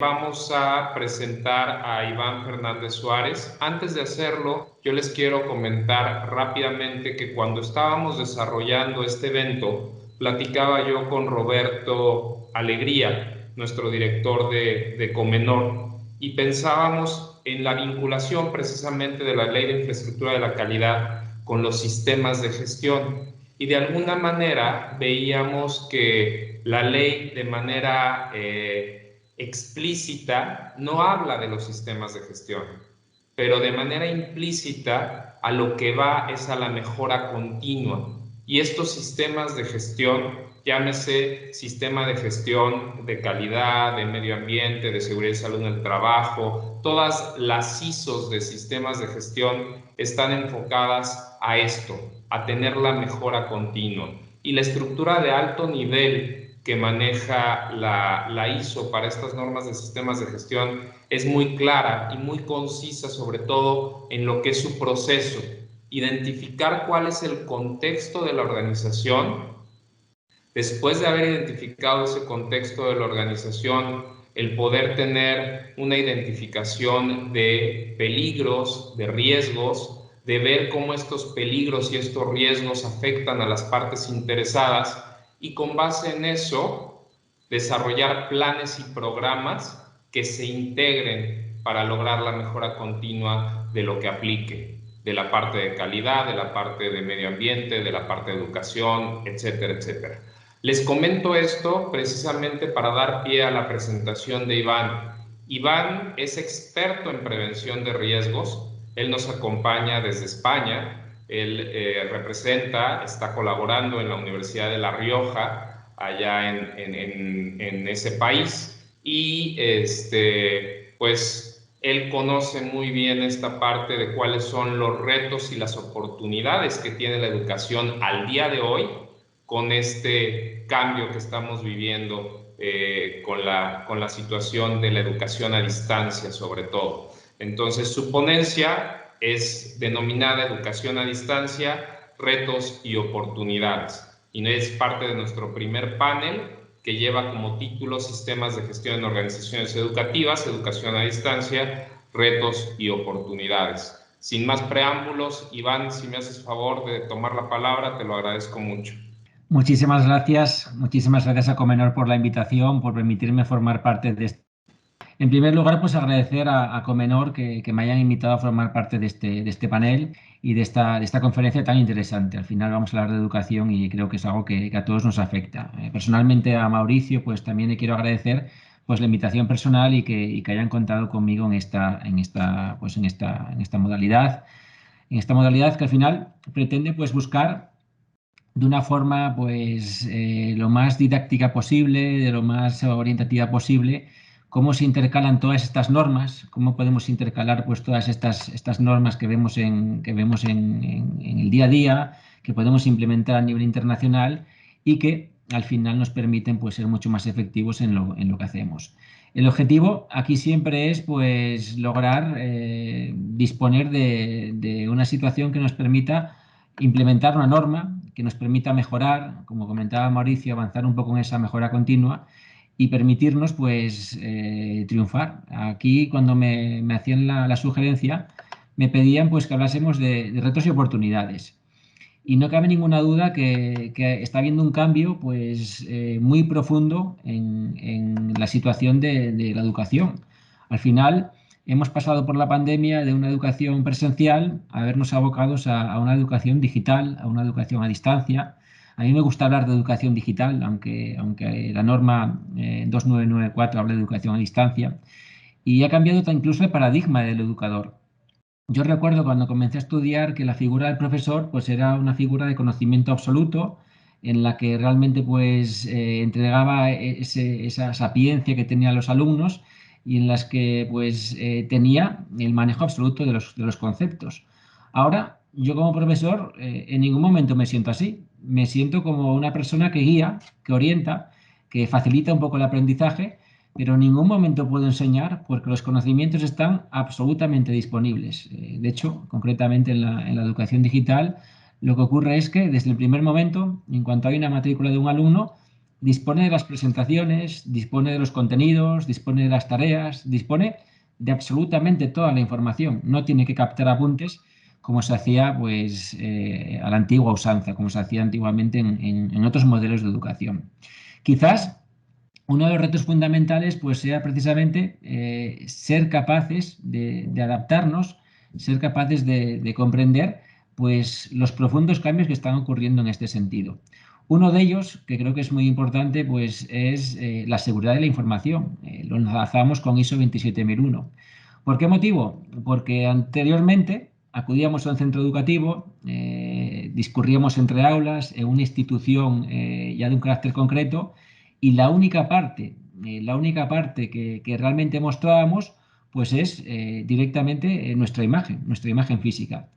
Vamos a presentar a Iván Fernández Suárez. Antes de hacerlo, yo les quiero comentar rápidamente que cuando estábamos desarrollando este evento, platicaba yo con Roberto Alegría, nuestro director de Comenor, y pensábamos en la vinculación precisamente de la Ley de Infraestructura de la Calidad con los sistemas de gestión. Y de alguna manera veíamos que la ley de manera explícita no habla de los sistemas de gestión, pero de manera implícita a lo que va es a la mejora continua. Y estos sistemas de gestión, llámese sistema de gestión de calidad, de medio ambiente, de seguridad y salud en el trabajo, todas las ISOs de sistemas de gestión están enfocadas a esto, a tener la mejora continua. Y la estructura de alto nivel que maneja la ISO para estas normas de sistemas de gestión es muy clara y muy concisa, sobre todo en lo que es su proceso. Identificar cuál es el contexto de la organización. Después de haber identificado ese contexto de la organización, el poder tener una identificación de peligros, de riesgos, de ver cómo estos peligros y estos riesgos afectan a las partes interesadas y con base en eso desarrollar planes y programas que se integren para lograr la mejora continua de lo que aplique, de la parte de calidad, de la parte de medio ambiente, de la parte de educación, etcétera, etcétera. Les comento esto precisamente para dar pie a la presentación de Iván. Iván es experto en prevención de riesgos. Él nos acompaña desde España. Él está colaborando en la Universidad de La Rioja, allá en ese país. Y pues él conoce muy bien esta parte de cuáles son los retos y las oportunidades que tiene la educación al día de hoy con este cambio que estamos viviendo con la situación de la educación a distancia, sobre todo. Entonces, su ponencia es denominada Educación a Distancia, Retos y Oportunidades. Y es parte de nuestro primer panel que lleva como título Sistemas de Gestión en Organizaciones Educativas, Educación a Distancia, Retos y Oportunidades. Sin más preámbulos, Iván, si me haces favor de tomar la palabra, te lo agradezco mucho. Muchísimas gracias a Comenor por la invitación, por permitirme formar parte de esto. En primer lugar, pues agradecer a Comenor que me hayan invitado a formar parte de este panel y de esta conferencia tan interesante. Al final vamos a hablar de educación y creo que es algo que a todos nos afecta. Personalmente a Mauricio, pues también le quiero agradecer pues la invitación personal y que hayan contado conmigo en esta modalidad. En esta modalidad que al final pretende pues buscar de una forma pues lo más didáctica posible, de lo más orientativa posible, cómo se intercalan todas estas normas, cómo podemos intercalar pues todas estas normas que vemos en el día a día, que podemos implementar a nivel internacional y que al final nos permiten pues ser mucho más efectivos en lo que hacemos. El objetivo aquí siempre es pues lograr disponer de una situación que nos permita implementar una norma que nos permita mejorar, como comentaba Mauricio, avanzar un poco en esa mejora continua y permitirnos pues triunfar. Aquí cuando me hacían la sugerencia me pedían pues que hablásemos de retos y oportunidades. Y no cabe ninguna duda que está habiendo un cambio pues, muy profundo en la situación de la educación. Al final, hemos pasado por la pandemia de una educación presencial a vernos abocados a una educación digital, a una educación a distancia. A mí me gusta hablar de educación digital, aunque la norma 2994 habla de educación a distancia. Y ha cambiado incluso el paradigma del educador. Yo recuerdo cuando comencé a estudiar que la figura del profesor pues era una figura de conocimiento absoluto en la que realmente pues entregaba esa sapiencia que tenían los alumnos y en las que pues tenía el manejo absoluto de los conceptos. Ahora, yo como profesor en ningún momento me siento así. Me siento como una persona que guía, que orienta, que facilita un poco el aprendizaje, pero en ningún momento puedo enseñar porque los conocimientos están absolutamente disponibles. De hecho, concretamente en la educación digital, lo que ocurre es que desde el primer momento, en cuanto hay una matrícula de un alumno, dispone de las presentaciones, dispone de los contenidos, dispone de las tareas, dispone de absolutamente toda la información. No tiene que captar apuntes como se hacía pues, a la antigua usanza, como se hacía antiguamente en otros modelos de educación. Quizás uno de los retos fundamentales pues, sea precisamente ser capaces de adaptarnos, ser capaces de comprender pues, los profundos cambios que están ocurriendo en este sentido. Uno de ellos, que creo que es muy importante, pues, es la seguridad de la información. Lo enlazamos con ISO 27001. ¿Por qué motivo? Porque anteriormente acudíamos a un centro educativo, discurríamos entre aulas, en una institución ya de un carácter concreto, y la única parte que realmente mostrábamos, pues es directamente nuestra imagen física.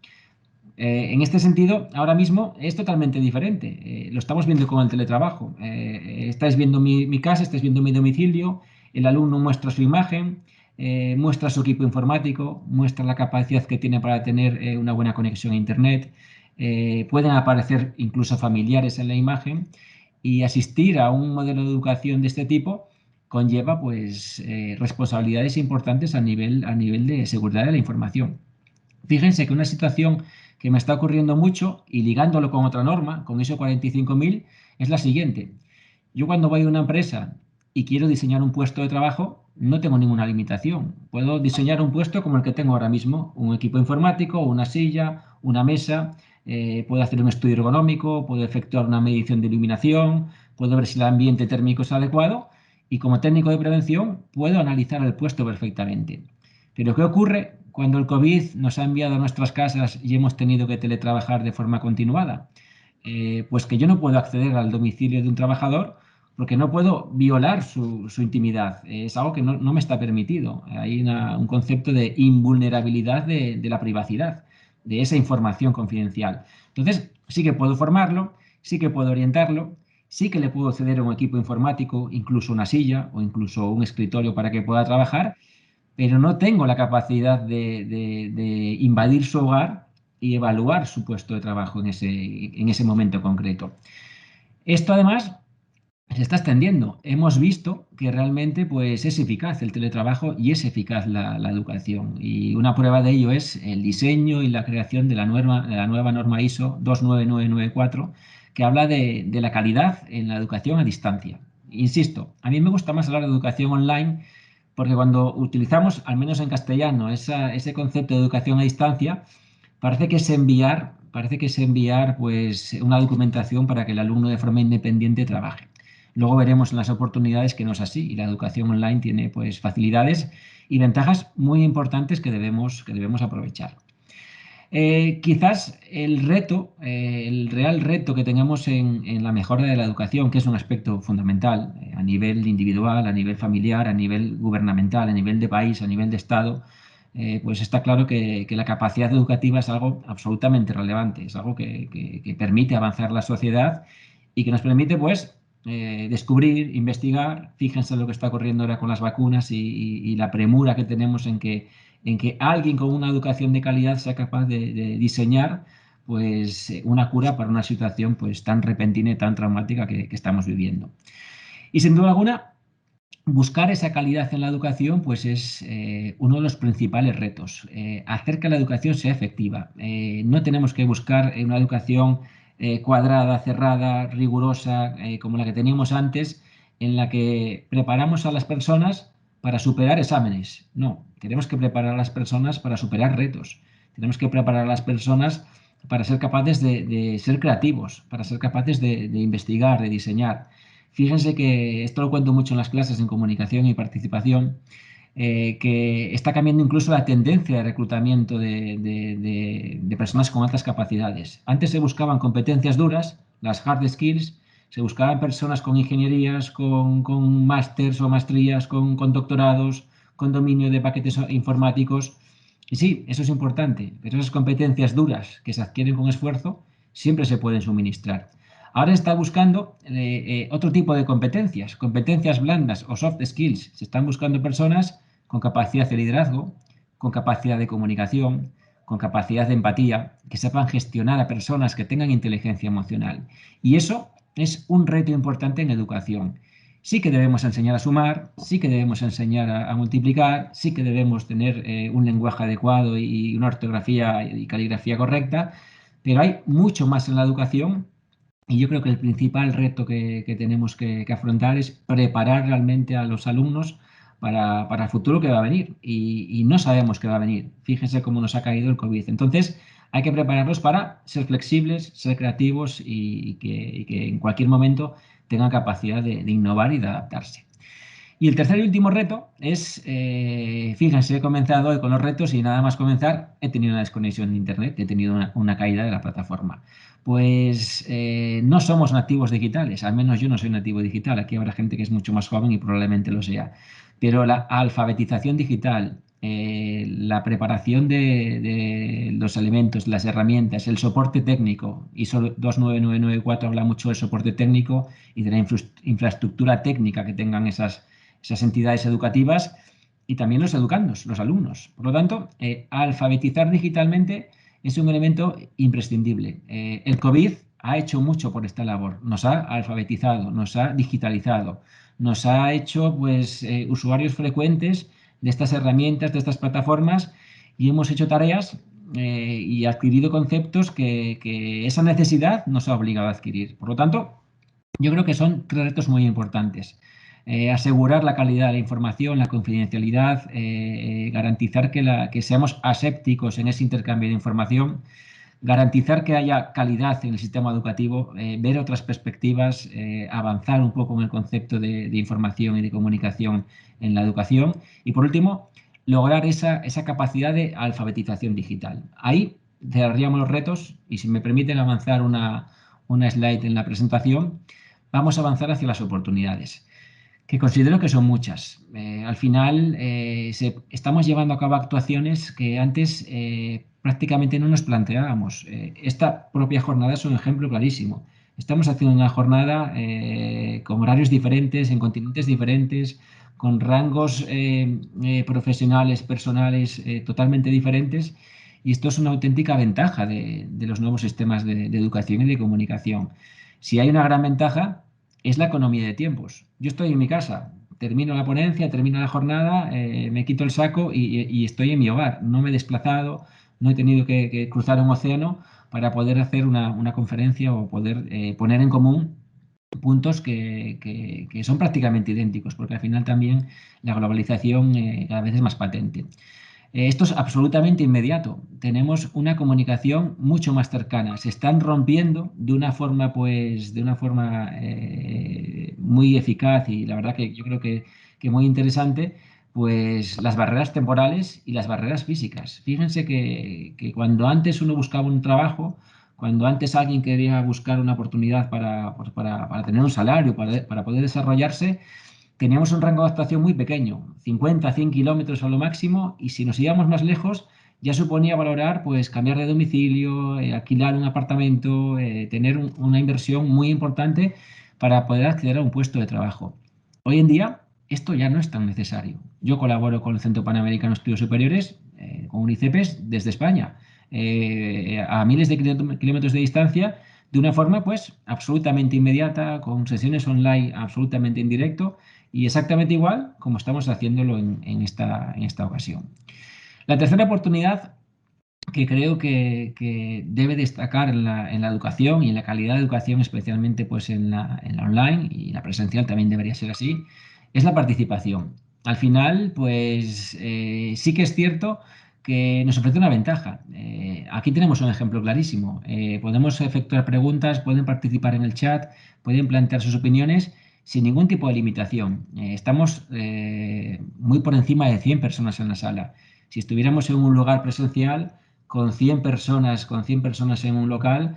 En este sentido, ahora mismo es totalmente diferente. Lo estamos viendo con el teletrabajo. Estáis viendo mi casa, estáis viendo mi domicilio, el alumno muestra su imagen, muestra su equipo informático, muestra la capacidad que tiene para tener una buena conexión a Internet. Pueden aparecer incluso familiares en la imagen y asistir a un modelo de educación de este tipo conlleva pues, responsabilidades importantes a nivel de seguridad de la información. Fíjense que una situación que me está ocurriendo mucho y ligándolo con otra norma, con ISO 45000, es la siguiente. Yo cuando voy a una empresa y quiero diseñar un puesto de trabajo, no tengo ninguna limitación. Puedo diseñar un puesto como el que tengo ahora mismo, un equipo informático, una silla, una mesa, puedo hacer un estudio ergonómico, puedo efectuar una medición de iluminación, puedo ver si el ambiente térmico es adecuado y como técnico de prevención puedo analizar el puesto perfectamente. Pero ¿qué ocurre cuando el COVID nos ha enviado a nuestras casas y hemos tenido que teletrabajar de forma continuada? Pues que yo no puedo acceder al domicilio de un trabajador porque no puedo violar su intimidad. Es algo que no me está permitido. Hay un concepto de invulnerabilidad de la privacidad, de esa información confidencial. Entonces, sí que puedo formarlo, sí que puedo orientarlo, sí que le puedo ceder a un equipo informático, incluso una silla o incluso un escritorio para que pueda trabajar, pero no tengo la capacidad de invadir su hogar y evaluar su puesto de trabajo en ese momento concreto. Esto además se está extendiendo. Hemos visto que realmente pues, es eficaz el teletrabajo y es eficaz la educación. Y una prueba de ello es el diseño y la creación de la nueva norma ISO 29994, que habla de la calidad en la educación a distancia. Insisto, a mí me gusta más hablar de educación online porque cuando utilizamos, al menos en castellano, ese concepto de educación a distancia, parece que es enviar pues, una documentación para que el alumno de forma independiente trabaje. Luego veremos en las oportunidades que no es así y la educación online tiene pues, facilidades y ventajas muy importantes que debemos aprovechar. Quizás el real reto que tengamos en la mejora de la educación, que es un aspecto fundamental a nivel individual, a nivel familiar, a nivel gubernamental, a nivel de país, a nivel de Estado, pues está claro que la capacidad educativa es algo absolutamente relevante, es algo que permite avanzar la sociedad y que nos permite pues descubrir, investigar. Fíjense lo que está ocurriendo ahora con las vacunas y la premura que tenemos en que alguien con una educación de calidad sea capaz de diseñar pues, una cura para una situación pues, tan repentina y tan traumática que estamos viviendo. Y sin duda alguna, buscar esa calidad en la educación pues, es uno de los principales retos. Hacer que la educación sea efectiva. No tenemos que buscar una educación cuadrada, cerrada, rigurosa, como la que teníamos antes, en la que preparamos a las personas para superar exámenes. No, tenemos que preparar a las personas para superar retos. Tenemos que preparar a las personas para ser capaces de ser creativos, para ser capaces de investigar, de diseñar. Fíjense que esto lo cuento mucho en las clases en comunicación y participación, que está cambiando incluso la tendencia de reclutamiento de personas con altas capacidades. Antes se buscaban competencias duras, las hard skills, se buscaban personas con ingenierías, con másters o maestrías, con doctorados, con dominio de paquetes informáticos. Y sí, eso es importante, pero esas competencias duras que se adquieren con esfuerzo siempre se pueden suministrar. Ahora está buscando otro tipo de competencias blandas o soft skills. Se están buscando personas con capacidad de liderazgo, con capacidad de comunicación, con capacidad de empatía, que sepan gestionar a personas que tengan inteligencia emocional. Y eso es un reto importante en educación. Sí que debemos enseñar a sumar, sí que debemos enseñar a multiplicar, sí que debemos tener un lenguaje adecuado y una ortografía y caligrafía correcta, pero hay mucho más en la educación y yo creo que el principal reto que tenemos que afrontar es preparar realmente a los alumnos para el futuro que va a venir y no sabemos qué va a venir. Fíjense cómo nos ha caído el COVID. Entonces, hay que prepararlos para ser flexibles, ser creativos y que en cualquier momento tengan capacidad de innovar y de adaptarse. Y el tercer y último reto es, fíjense, he comenzado hoy con los retos y nada más comenzar he tenido una desconexión de Internet, he tenido una caída de la plataforma. Pues no somos nativos digitales, al menos yo no soy nativo digital, aquí habrá gente que es mucho más joven y probablemente lo sea, pero la alfabetización digital, la preparación de los elementos, las herramientas, el soporte técnico, ISO 29994 habla mucho del soporte técnico y de la infraestructura técnica que tengan esas entidades educativas y también los educandos, los alumnos. Por lo tanto, alfabetizar digitalmente es un elemento imprescindible. El COVID ha hecho mucho por esta labor, nos ha alfabetizado, nos ha digitalizado, nos ha hecho pues, usuarios frecuentes de estas herramientas, de estas plataformas y hemos hecho tareas y adquirido conceptos que esa necesidad nos ha obligado a adquirir. Por lo tanto, yo creo que son tres retos muy importantes. Asegurar la calidad de la información, la confidencialidad, garantizar que seamos asépticos en ese intercambio de información, garantizar que haya calidad en el sistema educativo, ver otras perspectivas, avanzar un poco en el concepto de información y de comunicación en la educación y, por último, lograr esa capacidad de alfabetización digital. Ahí cerraríamos los retos y, si me permiten avanzar una slide en la presentación, vamos a avanzar hacia las oportunidades, que considero que son muchas. Al final, estamos llevando a cabo actuaciones que antes prácticamente no nos planteábamos. Esta propia jornada es un ejemplo clarísimo. Estamos haciendo una jornada con horarios diferentes, en continentes diferentes, con rangos profesionales, personales totalmente diferentes. Y esto es una auténtica ventaja de los nuevos sistemas de educación y de comunicación. Si hay una gran ventaja, es la economía de tiempos. Yo estoy en mi casa, termino la ponencia, termino la jornada, me quito el saco y estoy en mi hogar. No me he desplazado, no he tenido que cruzar un océano para poder hacer una conferencia o poder poner en común puntos que son prácticamente idénticos, porque al final también la globalización cada vez es más patente. Esto es absolutamente inmediato. Tenemos una comunicación mucho más cercana. Se están rompiendo de una forma, pues, de una forma muy eficaz y la verdad que yo creo que muy interesante, pues las barreras temporales y las barreras físicas. Fíjense que cuando antes uno buscaba un trabajo, cuando antes alguien quería buscar una oportunidad para tener un salario, para poder desarrollarse, teníamos un rango de actuación muy pequeño, 50, 100 kilómetros a lo máximo, y si nos íbamos más lejos, ya suponía valorar pues cambiar de domicilio, alquilar un apartamento, tener una inversión muy importante para poder acceder a un puesto de trabajo. Hoy en día esto ya no es tan necesario. Yo colaboro con el Centro Panamericano de Estudios Superiores, con UNICEPES, desde España, a miles de kilómetros de distancia, de una forma pues absolutamente inmediata, con sesiones online absolutamente en directo, y exactamente igual como estamos haciéndolo en esta ocasión. La tercera oportunidad que creo que debe destacar en la educación y en la calidad de educación, especialmente pues en la online, y la presencial también debería ser así, es la participación. Al final, pues sí que es cierto que nos ofrece una ventaja. Aquí tenemos un ejemplo clarísimo. Podemos efectuar preguntas, pueden participar en el chat, pueden plantear sus opiniones sin ningún tipo de limitación. Estamos muy por encima de 100 personas en la sala. Si estuviéramos en un lugar presencial, con 100 personas en un local,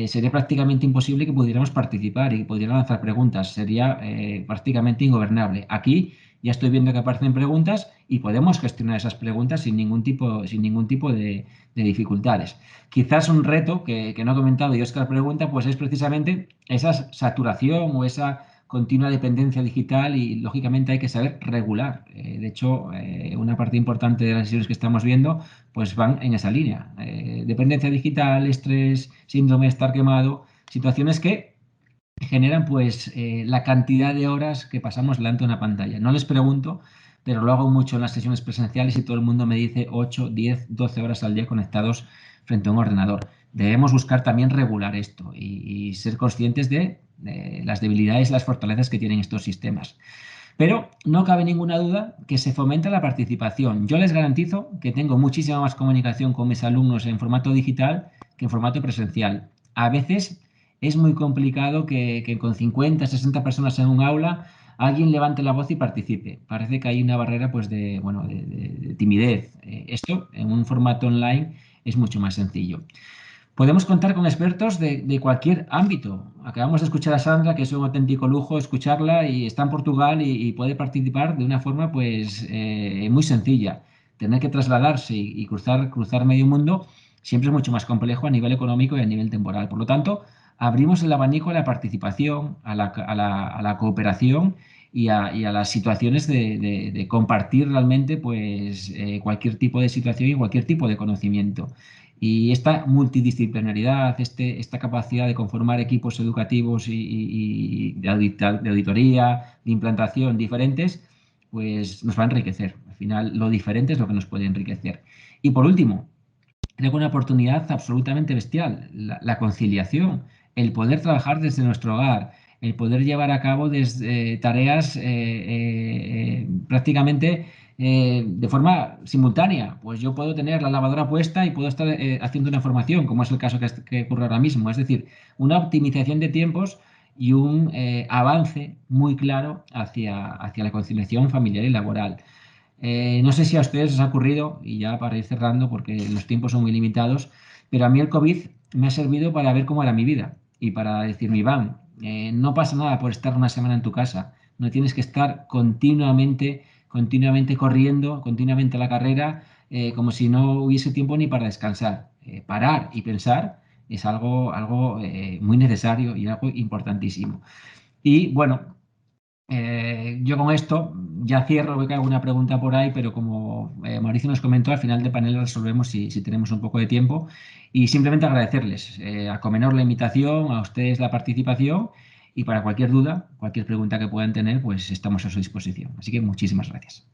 sería prácticamente imposible que pudiéramos participar y que pudieran lanzar preguntas. Sería prácticamente ingobernable. Aquí ya estoy viendo que aparecen preguntas y podemos gestionar esas preguntas sin ningún tipo de dificultades. Quizás un reto que no he comentado y Óscar pregunta, pues es precisamente esa saturación o esa continua dependencia digital y, lógicamente, hay que saber regular. De hecho, una parte importante de las sesiones que estamos viendo pues van en esa línea. Dependencia digital, estrés, síndrome de estar quemado, situaciones que generan pues la cantidad de horas que pasamos delante de una pantalla. No les pregunto, pero lo hago mucho en las sesiones presenciales y todo el mundo me dice 8, 10, 12 horas al día conectados frente a un ordenador. Debemos buscar también regular esto y ser conscientes de las debilidades y las fortalezas que tienen estos sistemas. Pero no cabe ninguna duda que se fomenta la participación. Yo les garantizo que tengo muchísima más comunicación con mis alumnos en formato digital que en formato presencial. A veces es muy complicado que con 50, 60 personas en un aula alguien levante la voz y participe. Parece que hay una barrera pues, de timidez. Esto en un formato online es mucho más sencillo. Podemos contar con expertos de cualquier ámbito. Acabamos de escuchar a Sandra, que es un auténtico lujo escucharla y está en Portugal y puede participar de una forma pues, muy sencilla. Tener que trasladarse y cruzar medio mundo siempre es mucho más complejo a nivel económico y a nivel temporal. Por lo tanto, abrimos el abanico a la participación, a la cooperación y a las situaciones de compartir realmente pues, cualquier tipo de situación y cualquier tipo de conocimiento. Y esta multidisciplinaridad, esta capacidad de conformar equipos educativos y de auditoría, de implantación diferentes, pues nos va a enriquecer. Al final, lo diferente es lo que nos puede enriquecer. Y por último, creo que una oportunidad absolutamente bestial, la conciliación, el poder trabajar desde nuestro hogar, el poder llevar a cabo tareas prácticamente de forma simultánea. Pues yo puedo tener la lavadora puesta y puedo estar haciendo una formación, como es el caso que ocurre ahora mismo. Es decir, una optimización de tiempos y un avance muy claro hacia la conciliación familiar y laboral. No sé si a ustedes les ha ocurrido, y ya para ir cerrando, porque los tiempos son muy limitados, pero a mí el COVID me ha servido para ver cómo era mi vida y para decirme, Iván, no pasa nada por estar una semana en tu casa, no tienes que estar continuamente corriendo, continuamente a la carrera, como si no hubiese tiempo ni para descansar. Parar y pensar es algo muy necesario y algo importantísimo. Y bueno, yo con esto ya cierro, veo que hay alguna pregunta por ahí, pero como Mauricio nos comentó, al final del panel resolvemos si tenemos un poco de tiempo. Y simplemente agradecerles a Comenor la invitación, a ustedes la participación y para cualquier duda, cualquier pregunta que puedan tener, pues estamos a su disposición. Así que muchísimas gracias.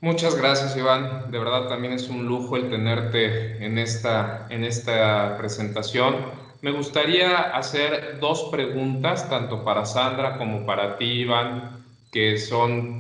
Muchas gracias, Iván. De verdad también es un lujo el tenerte en esta presentación. Me gustaría hacer dos preguntas, tanto para Sandra como para ti, Iván, que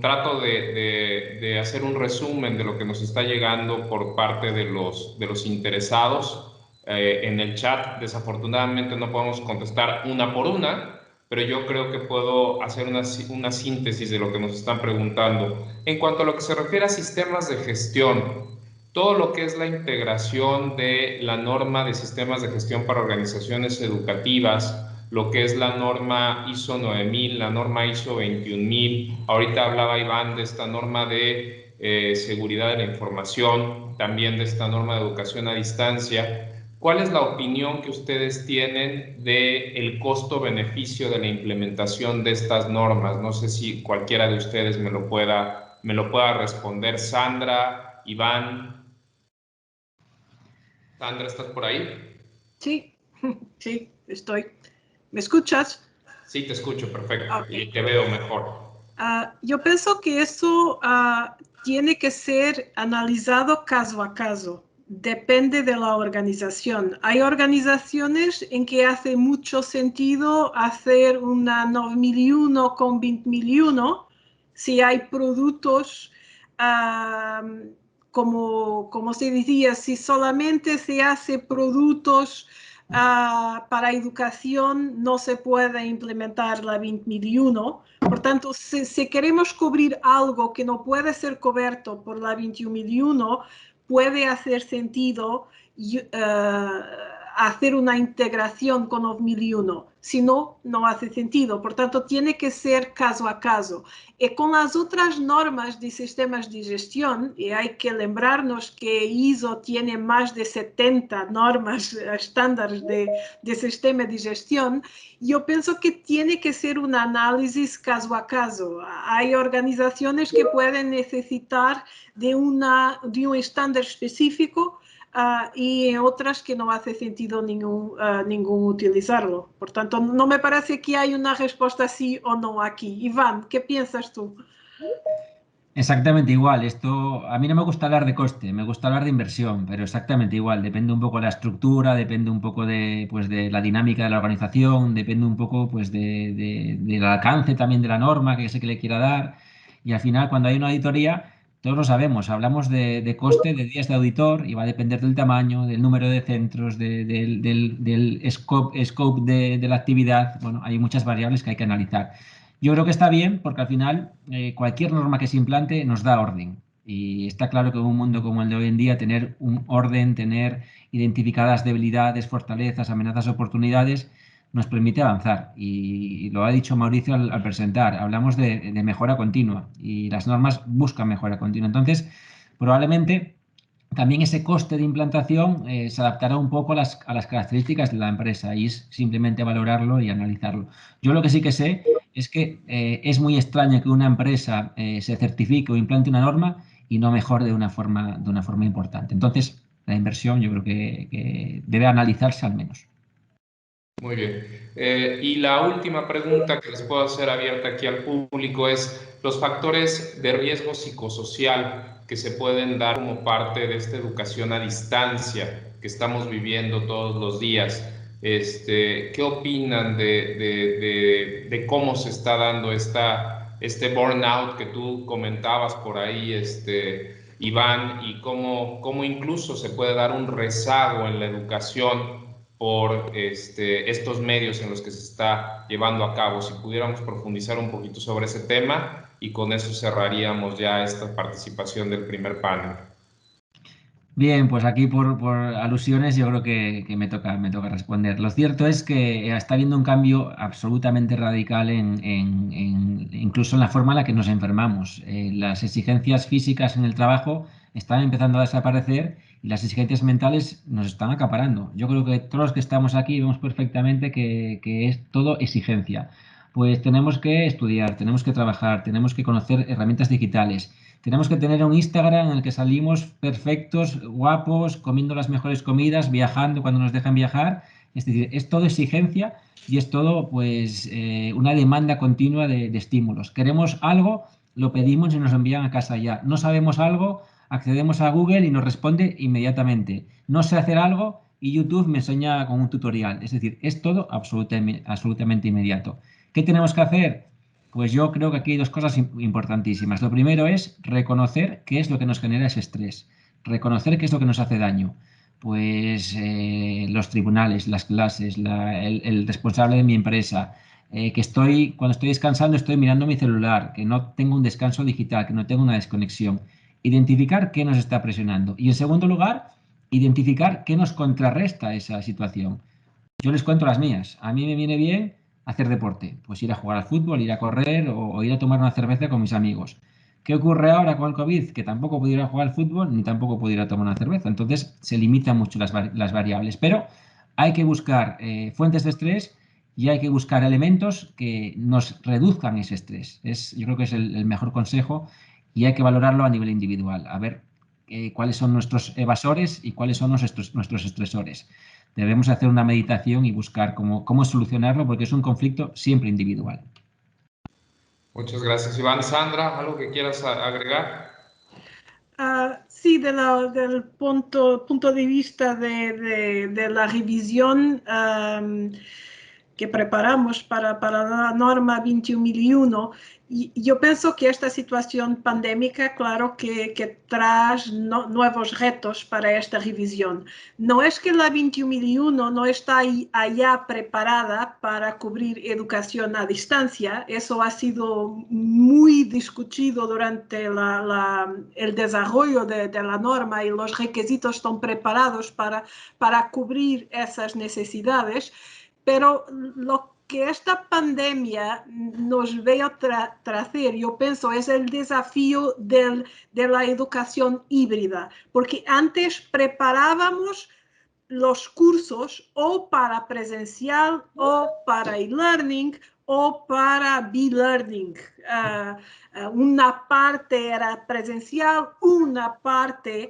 trato de hacer un resumen de lo que nos está llegando por parte de los interesados en el chat. Desafortunadamente no podemos contestar una por una, pero yo creo que puedo hacer una síntesis de lo que nos están preguntando. En cuanto a lo que se refiere a sistemas de gestión, todo lo que es la integración de la norma de sistemas de gestión para organizaciones educativas, lo que es la norma ISO 9000, la norma ISO 21000, ahorita hablaba Iván de esta norma de seguridad de la información, también de esta norma de educación a distancia. ¿Cuál es la opinión que ustedes tienen del costo-beneficio de la implementación de estas normas? No sé si cualquiera de ustedes me lo pueda responder. Sandra, Iván. Sandra, ¿estás por ahí? Sí, sí, estoy. ¿Me escuchas? Sí, te escucho, perfecto. Okay. Y te veo mejor. Yo pienso que eso tiene que ser analizado caso a caso. Depende de la organización. Hay organizaciones en que hace mucho sentido hacer una 9001 con 20001 si hay productos, como se decía, si solamente se hace productos para educación, no se puede implementar la 20001. Por tanto, si queremos cubrir algo que no puede ser cubierto por la 21001, puede hacer sentido hacer una integración con 9001. Si no, no hace sentido. Por tanto, tiene que ser caso a caso. Y con las otras normas de sistemas de gestión, y hay que lembrarnos que ISO tiene más de 70 normas estándares de sistema de gestión, yo pienso que tiene que ser un análisis caso a caso. Hay organizaciones que pueden necesitar de un estándar específico y en otras que no hace sentido ningún utilizarlo. Por tanto, no me parece que hay una respuesta sí o no aquí. Iván, ¿qué piensas tú? Exactamente igual. Esto, a mí no me gusta hablar de coste, me gusta hablar de inversión, pero exactamente igual. Depende un poco de la estructura, depende un poco de, pues, de la dinámica de la organización, depende un poco pues, del alcance también de la norma que se que le quiera dar. Y al final, cuando hay una auditoría, todos lo sabemos, hablamos de coste de días de auditor y va a depender del tamaño, del número de centros, del scope de la actividad. Bueno, hay muchas variables que hay que analizar. Yo creo que está bien porque al final cualquier norma que se implante nos da orden. Y está claro que en un mundo como el de hoy en día, tener un orden, tener identificadas debilidades, fortalezas, amenazas, oportunidades, nos permite avanzar. Y lo ha dicho Mauricio al presentar, hablamos de mejora continua y las normas buscan mejora continua. Entonces, probablemente también ese coste de implantación se adaptará un poco a las características de la empresa y es simplemente valorarlo y analizarlo. Yo lo que sí que sé es que es muy extraño que una empresa se certifique o implante una norma y no mejore de una forma importante. Entonces, la inversión yo creo que debe analizarse al menos. Muy bien. Y la última pregunta que les puedo hacer abierta aquí al público es los factores de riesgo psicosocial que se pueden dar como parte de esta educación a distancia que estamos viviendo todos los días. ¿Qué opinan de cómo se está dando este burnout que tú comentabas por ahí, Iván, y cómo incluso se puede dar un rezago en la educación por estos medios en los que se está llevando a cabo? Si pudiéramos profundizar un poquito sobre ese tema y con eso cerraríamos ya esta participación del primer panel. Bien, pues aquí por alusiones yo creo que me toca responder. Lo cierto es que está habiendo un cambio absolutamente radical incluso en la forma en la que nos enfermamos. Las exigencias físicas en el trabajo están empezando a desaparecer y las exigencias mentales nos están acaparando. Yo creo que todos los que estamos aquí vemos perfectamente que es todo exigencia. Pues tenemos que estudiar, tenemos que trabajar, tenemos que conocer herramientas digitales. Tenemos que tener un Instagram en el que salimos perfectos, guapos, comiendo las mejores comidas, viajando cuando nos dejan viajar. Es decir, es todo exigencia y es todo pues una demanda continua de estímulos. Queremos algo, lo pedimos y nos envían a casa ya. No sabemos algo, accedemos a Google y nos responde inmediatamente. No sé hacer algo y YouTube me enseña con un tutorial. Es decir, es todo absolutamente inmediato. ¿Qué tenemos que hacer? Pues yo creo que aquí hay dos cosas importantísimas. Lo primero es reconocer qué es lo que nos genera ese estrés, reconocer qué es lo que nos hace daño. Pues los tribunales, las clases, el responsable de mi empresa, cuando estoy descansando estoy mirando mi celular, que no tengo un descanso digital, que no tengo una desconexión. Identificar qué nos está presionando. Y en segundo lugar, identificar qué nos contrarresta esa situación. Yo les cuento las mías. A mí me viene bien hacer deporte, pues ir a jugar al fútbol, ir a correr o ir a tomar una cerveza con mis amigos. ¿Qué ocurre ahora con el COVID? Que tampoco puedo ir a jugar al fútbol ni tampoco puedo ir a tomar una cerveza. Entonces se limitan mucho las variables. Pero hay que buscar fuentes de estrés y hay que buscar elementos que nos reduzcan ese estrés. Yo creo que es el mejor consejo y hay que valorarlo a nivel individual. A ver cuáles son nuestros evasores y cuáles son nuestros estresores. Debemos hacer una meditación y buscar cómo solucionarlo porque es un conflicto siempre individual. Muchas gracias, Iván. Sandra, ¿algo que quieras agregar? Sí, del punto de vista de la revisión que preparamos para la norma 21001, y yo pienso que esta situación pandémica, claro que trae nuevos retos para esta revisión. No es que la 21001 no está allá preparada para cubrir educación a distancia, eso ha sido muy discutido durante el desarrollo de la norma y los requisitos están preparados para cubrir esas necesidades. Pero lo que esta pandemia nos veo traer, yo pienso, es el desafío de la educación híbrida, porque antes preparábamos los cursos o para presencial o para e-learning o para b-learning. Una parte era presencial, una parte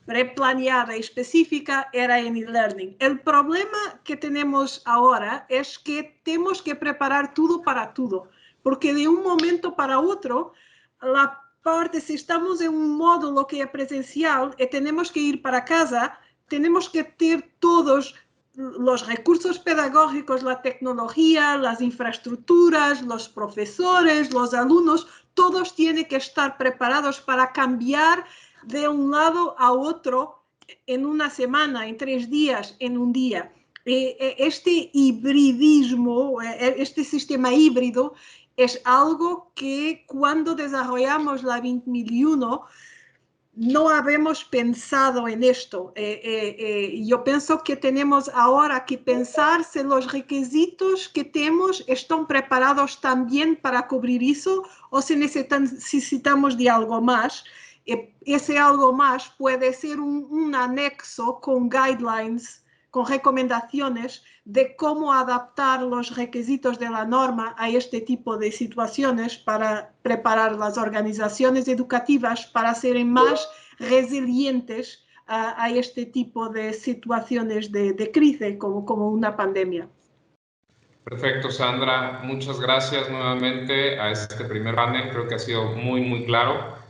preplaneada y específica era en e-learning. El problema que tenemos ahora es que tenemos que preparar todo para todo, porque de un momento para otro, la parte, si estamos en un módulo que es presencial y tenemos que ir para casa, tenemos que tener todos los recursos pedagógicos, la tecnología, las infraestructuras, los profesores, los alumnos, todos tienen que estar preparados para cambiar de un lado a otro en una semana, en 3 días, en un día. Este hibridismo, este sistema híbrido es algo que cuando desarrollamos la 2001 no habíamos pensado en esto. Yo pienso que tenemos ahora que pensar si los requisitos que tenemos están preparados también para cubrir eso o si necesitamos de algo más. Ese algo más puede ser un anexo con guidelines, con recomendaciones de cómo adaptar los requisitos de la norma a este tipo de situaciones para preparar las organizaciones educativas para ser más resilientes a este tipo de situaciones de crisis como una pandemia. Perfecto, Sandra. Muchas gracias nuevamente a este primer panel. Creo que ha sido muy, muy claro.